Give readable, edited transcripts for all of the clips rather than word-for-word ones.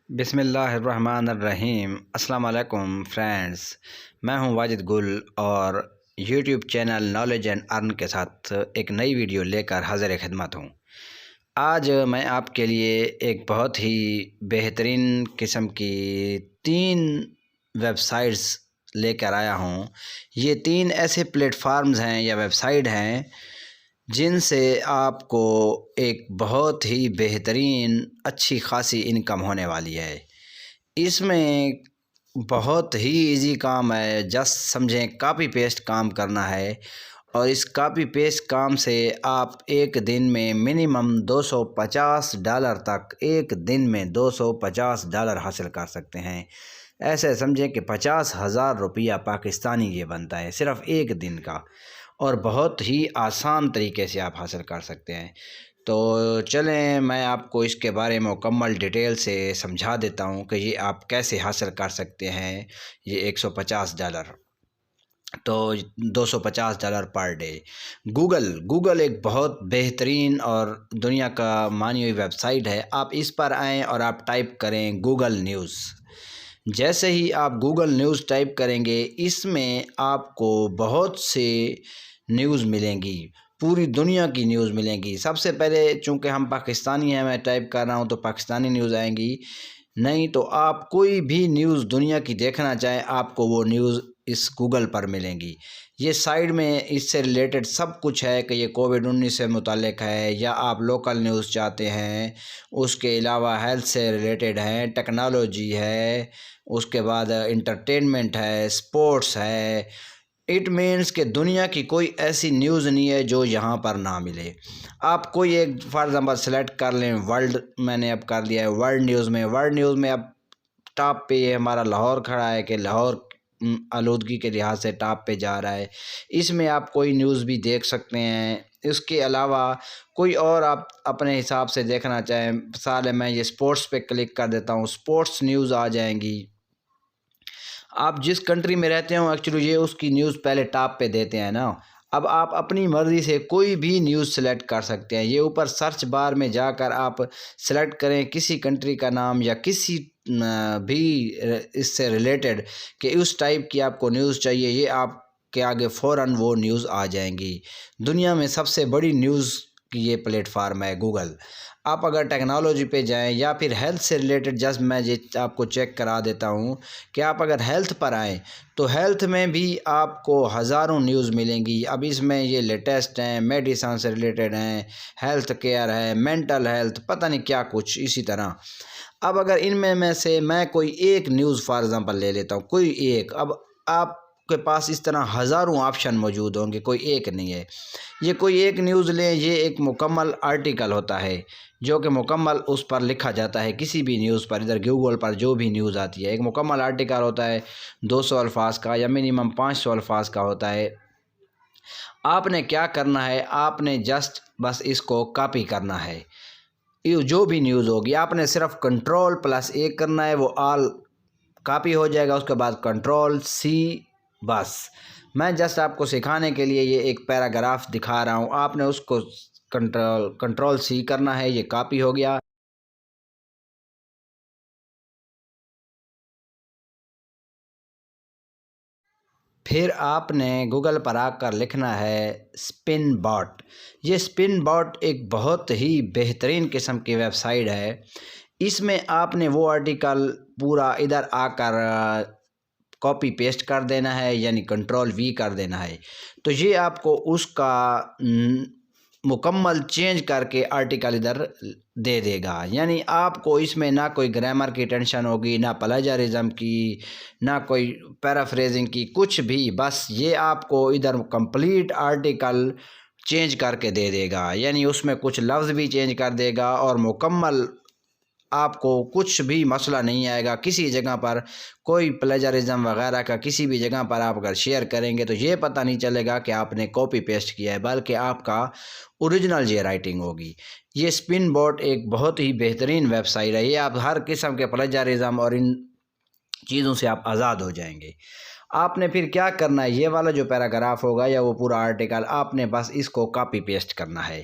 بسم اللہ الرحمن الرحیم۔ السلام علیکم فرینڈز، میں ہوں واجد گل اور YouTube channel knowledge and earn کے ساتھ ایک نئی ویڈیو لے کر حاضر خدمت ہوں۔ آج میں آپ کے لیے ایک بہت ہی بہترین قسم کی 3 ویب سائٹس لے کر آیا ہوں۔ یہ 3 ایسے پلیٹ فارمز ہیں یا ویب سائٹ ہیں جن سے آپ کو ایک بہت ہی بہترین اچھی خاصی انکم ہونے والی ہے۔ اس میں بہت ہی ایزی کام ہے، جسٹ سمجھیں کاپی پیسٹ کام کرنا ہے، اور اس کاپی پیسٹ کام سے آپ ایک دن میں منیمم $250 تک، ایک دن میں $250 حاصل کر سکتے ہیں۔ ایسے سمجھیں کہ 50,000 روپیہ پاکستانی یہ بنتا ہے صرف ایک دن کا، اور بہت ہی آسان طریقے سے آپ حاصل کر سکتے ہیں۔ تو چلیں میں آپ کو اس کے بارے میں مکمل ڈیٹیل سے سمجھا دیتا ہوں کہ یہ آپ کیسے حاصل کر سکتے ہیں یہ $150، تو $250 پر ڈے۔ گوگل ایک بہت بہترین اور دنیا کا مانی ہوئی ویب سائٹ ہے۔ آپ اس پر آئیں اور آپ ٹائپ کریں گوگل نیوز۔ جیسے ہی آپ گوگل نیوز ٹائپ کریں گے، اس میں آپ کو بہت سے نیوز ملیں گی، پوری دنیا کی نیوز ملیں گی۔ سب سے پہلے چونکہ ہم پاکستانی ہیں، میں ٹائپ کر رہا ہوں تو پاکستانی نیوز آئیں گی، نہیں تو آپ کوئی بھی نیوز دنیا کی دیکھنا چاہیں آپ کو وہ نیوز اس گوگل پر ملیں گی۔ یہ سائٹ میں اس سے ریلیٹڈ سب کچھ ہے کہ یہ کووڈ-19 سے متعلق ہے، یا آپ لوکل نیوز چاہتے ہیں، اس کے علاوہ ہیلتھ سے ریلیٹڈ ہیں، ٹیکنالوجی ہے، اس کے بعد انٹرٹینمنٹ ہے، سپورٹس ہے۔ اٹ مینس کہ دنیا کی کوئی ایسی نیوز نہیں ہے جو یہاں پر نہ ملے۔ آپ کوئی ایک فار ایگزامپل سلیکٹ کر لیں، ورلڈ میں نے اب کر لیا ہے ورلڈ نیوز میں اب ٹاپ پہ یہ ہمارا لاہور کھڑا ہے کہ لاہور آلودگی کے لحاظ سے ٹاپ پہ جا رہا ہے۔ اس میں آپ کوئی نیوز بھی دیکھ سکتے ہیں۔ اس کے علاوہ کوئی اور آپ اپنے حساب سے دیکھنا چاہیں، مثال ہے میں یہ سپورٹس پہ کلک کر دیتا ہوں، سپورٹس نیوز آ جائیں گی۔ آپ جس کنٹری میں رہتے ہوں ایکچولی یہ اس کی نیوز پہلے ٹاپ پہ دیتے ہیں نا۔ اب آپ اپنی مرضی سے کوئی بھی نیوز سلیکٹ کر سکتے ہیں۔ یہ اوپر سرچ بار میں جا کر آپ سلیکٹ کریں کسی کنٹری کا نام یا کسی بھی اس سے ریلیٹڈ کہ اس ٹائپ کی آپ کو نیوز چاہیے، یہ آپ کے آگے فوراً وہ نیوز آ جائیں گی۔ دنیا میں سب سے بڑی نیوز کی یہ پلیٹ فارم ہے گوگل۔ آپ اگر ٹیکنالوجی پہ جائیں یا پھر ہیلتھ سے ریلیٹڈ، جسٹ میں یہ آپ کو چیک کرا دیتا ہوں کہ آپ اگر ہیلتھ پر آئیں تو ہیلتھ میں بھی آپ کو ہزاروں نیوز ملیں گی۔ اب اس میں یہ لیٹسٹ ہیں، میڈیسن سے ریلیٹڈ ہیں، ہیلتھ کیئر ہے، مینٹل ہیلتھ، پتہ نہیں کیا کچھ اسی طرح۔ اب اگر ان میں سے میں کوئی ایک نیوز فار ایگزامپل لے لیتا ہوں، کوئی ایک، اب آپ کے پاس اس طرح ہزاروں آپشن موجود ہوں گے، کوئی ایک نہیں ہے۔ یہ کوئی ایک نیوز لیں، یہ ایک مکمل آرٹیکل ہوتا ہے جو کہ مکمل اس پر لکھا جاتا ہے، کسی بھی نیوز پر، ادھر گوگل پر جو بھی نیوز آتی ہے ایک مکمل آرٹیکل ہوتا ہے، 200 الفاظ کا یا منیمم 500 الفاظ کا ہوتا ہے۔ آپ نے کیا کرنا ہے، آپ نے جسٹ بس اس کو کاپی کرنا ہے۔ جو بھی نیوز ہوگی آپ نے صرف Ctrl+A کرنا ہے، وہ آل کاپی ہو جائے گا، اس کے بعد Ctrl+C، بس میں جسٹ آپ کو سکھانے کے لیے یہ ایک پیراگراف دکھا رہا ہوں۔ آپ نے اس کو Ctrl+C کرنا ہے، یہ کاپی ہو گیا۔ پھر آپ نے گوگل پر آ کر لکھنا ہے اسپن باٹ۔ یہ اسپن باٹ ایک بہت ہی بہترین قسم کی ویب سائٹ ہے۔ اس میں آپ نے وہ آرٹیکل پورا ادھر آ کر کاپی پیسٹ کر دینا ہے، یعنی Ctrl+V کر دینا ہے، تو یہ آپ کو اس کا مکمل چینج کر کے آرٹیکل ادھر دے دے گا۔ یعنی آپ کو اس میں نہ کوئی گرامر کی ٹینشن ہوگی، نہ پلیجرزم کی، نہ کوئی پیرافریزنگ کی، کچھ بھی، بس یہ آپ کو ادھر کمپلیٹ آرٹیکل چینج کر کے دے دے گا۔ یعنی اس میں کچھ لفظ بھی چینج کر دے گا، اور مکمل آپ کو کچھ بھی مسئلہ نہیں آئے گا۔ کسی جگہ پر کوئی پلیجرزم وغیرہ کا کسی بھی جگہ پر آپ اگر شیئر کریں گے تو یہ پتہ نہیں چلے گا کہ آپ نے کاپی پیسٹ کیا ہے، بلکہ آپ کا اوریجنل یہ رائٹنگ ہوگی۔ یہ اسپن بوٹ ایک بہت ہی بہترین ویب سائٹ ہے۔ یہ آپ ہر قسم کے پلیجرزم اور ان چیزوں سے آپ آزاد ہو جائیں گے۔ آپ نے پھر کیا کرنا ہے، یہ والا جو پیراگراف ہوگا یا وہ پورا آرٹیکل، آپ نے بس اس کو کاپی پیسٹ کرنا ہے۔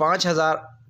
5000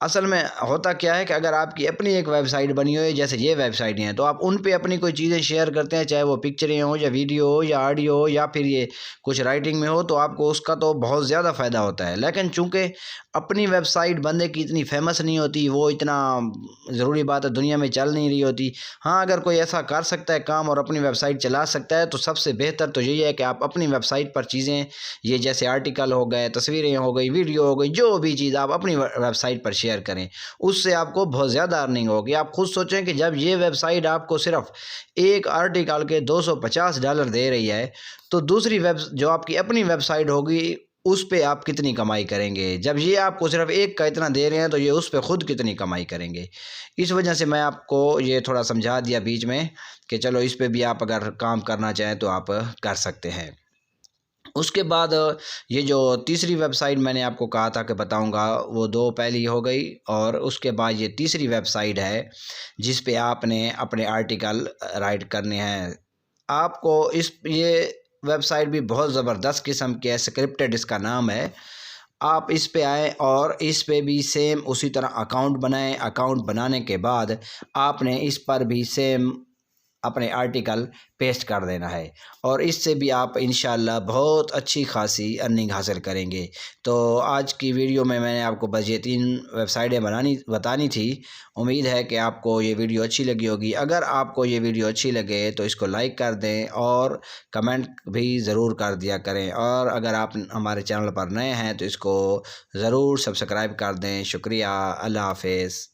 اصل میں ہوتا کیا ہے کہ اگر آپ کی اپنی ایک ویب سائٹ بنی ہوئی ہے، جیسے یہ ویب سائٹیں ہیں، تو آپ ان پہ اپنی کوئی چیزیں شیئر کرتے ہیں، چاہے وہ پکچریں ہوں یا ویڈیو ہو یا آڈیو ہو یا پھر یہ کچھ رائٹنگ میں ہو، تو آپ کو اس کا تو بہت زیادہ فائدہ ہوتا ہے۔ لیکن چونکہ اپنی ویب سائٹ بندے کی اتنی فیمس نہیں ہوتی، وہ اتنا ضروری بات ہے دنیا میں چل نہیں رہی ہوتی، ہاں اگر کوئی ایسا کر سکتا ہے کام اور اپنی ویب سائٹ چلا سکتا ہے، تو سب سے بہتر تو یہی ہے کہ آپ اپنی ویب سائٹ پر چیزیں، یہ جیسے آرٹیکل ہو گئے، تصویریں ہو گئی، ویڈیو ہو گئی، جو بھی چیز آپ اپنی ویب سائٹ پر شیئر کریں، اس سے آپ کو بہت زیادہ ارننگ ہوگی۔ آپ خود سوچیں کہ جب یہ ویب سائٹ آپ کو صرف ایک آرٹیکل کے $250 دے رہی ہے، تو دوسری جو آپ کی اپنی ویب سائٹ ہوگی اس پہ آپ کتنی کمائی کریں گے؟ جب یہ آپ کو صرف ایک کا اتنا دے رہے ہیں تو یہ اس پہ خود کتنی کمائی کریں گے؟ اس وجہ سے میں آپ کو یہ تھوڑا سمجھا دیا بیچ میں کہ چلو اس پہ بھی آپ اگر کام کرنا چاہیں تو آپ کر سکتے ہیں۔ اس کے بعد یہ جو تیسری ویب سائٹ میں نے آپ کو کہا تھا کہ بتاؤں گا، وہ دو پہلی ہو گئی، اور اس کے بعد یہ تیسری ویب سائٹ ہے جس پہ آپ نے اپنے آرٹیکل رائٹ کرنے ہیں۔ آپ کو یہ ویب سائٹ بھی بہت زبردست قسم کی ہے، اسکرپٹڈ اس کا نام ہے۔ آپ اس پہ آئیں اور اس پہ بھی سیم اسی طرح اکاؤنٹ بنائیں۔ اکاؤنٹ بنانے کے بعد آپ نے اس پر بھی سیم اپنے آرٹیکل پیسٹ کر دینا ہے، اور اس سے بھی آپ انشاءاللہ بہت اچھی خاصی ارننگ حاصل کریں گے۔ تو آج کی ویڈیو میں نے آپ کو بس یہ 3 ویب سائٹیں بتانی تھی۔ امید ہے کہ آپ کو یہ ویڈیو اچھی لگی ہوگی۔ اگر آپ کو یہ ویڈیو اچھی لگے تو اس کو لائک کر دیں اور کمنٹ بھی ضرور کر دیا کریں، اور اگر آپ ہمارے چینل پر نئے ہیں تو اس کو ضرور سبسکرائب کر دیں۔ شکریہ، اللہ حافظ۔